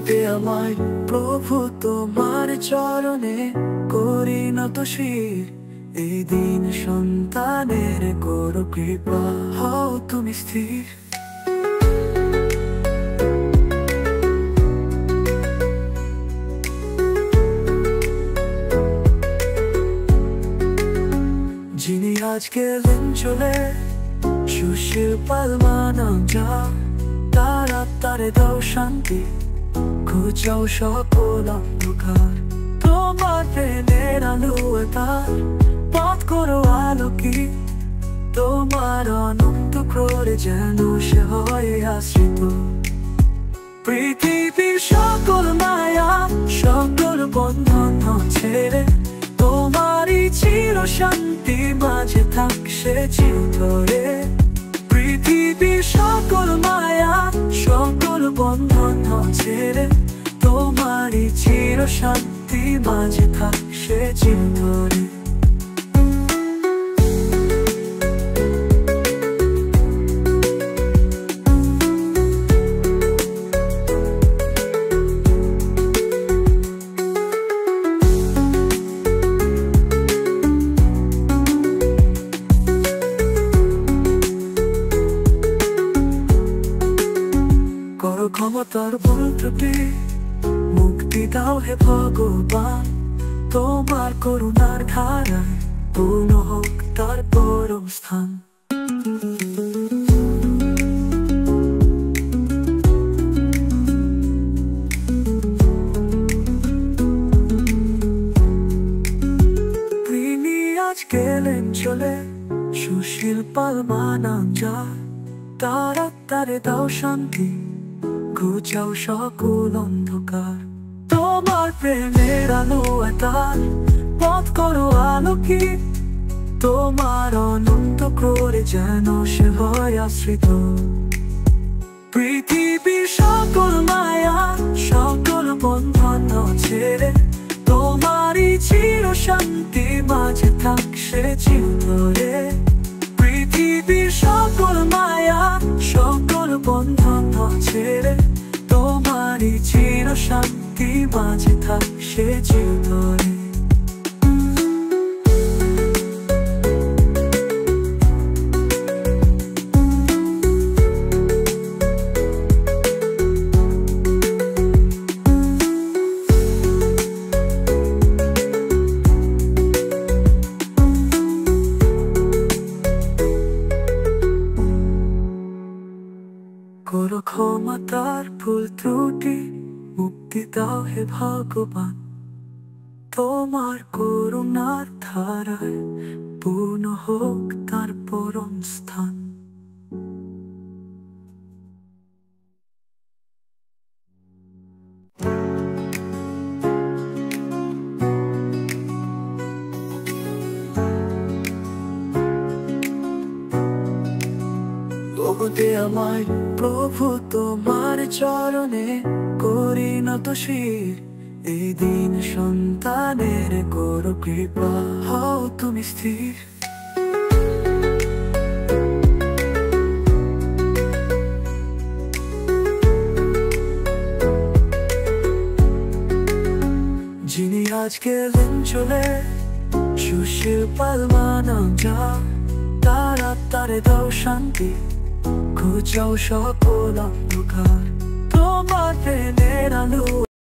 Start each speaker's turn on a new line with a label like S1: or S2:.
S1: দে আমায় প্রভু তোমার চরণে, করি নত শির এই দিন সন্তানের, করো কৃপা হও তুমি স্থির। যিনি আজ গেলেন চলে, সুশীল পালমানাম যা, তার আত্মারে দাও শান্তি, ঘুচাও সকল অন্ধকার। তোমার প্রেমের আলো তার পথ করো আলোকিত, তোমার অনন্ত ক্রোড়ে যেন সে হয় আশ্রিত। পৃথিবীর সকল মায়া সকল বন্ধন ছেড়ে, তোমারই চির শান্তি মাঝে থাক সে চিরতরে। পৃথিবীর সকল মায়া সকল বন্ধন ছেড়ে, তোমারই চির শান্তি মাঝে থাক সে চিরতরে। করো ক্ষমতার বল ত্রুটি, মুক্তি দাও হে ভগবান, তোমার করুণার ধারায় পূর্ণ হোক তার পরম স্থান। তিনি আজ গেলেন চলে, সুশীল পালমানাম যা, তার আত্মারে দাও শান্তি, ঘুচাও সকল অন্ধকার। তোমার প্রেমের আলো তার পথ করো আলোকিত, তোমার অনন্ত ক্রোড়ে যেন সে হয় আশ্রিত। পৃথিবীর সকল মায়া সকল বন্ধন ছেড়ে, তোমারই চির শান্তি মাঝে থাক সে চিরতরে। পৃথিবীর সকল মায়া সকল বন্ধন ছেড়ে, তোমারই চির শান্তি মাঝে থাক সে চিরতরে। করো ক্ষমা তার ভুল ত্রুটি, মুক্তি দাও হে ভগবান, তোমার করুণার ধারায় পূর্ণ হোক তার পরম স্থান। দে আমায় প্রভু তোমার চরণে, করি নত শির এই দিন সন্তানের, করো কৃপা হও তুমি স্থির। যিনি আজ গেলেন চলে, সুশীল পালমানাম যা, তার আত্মারে দাও শান্তি, ঘুচাও সকল অন্ধকার।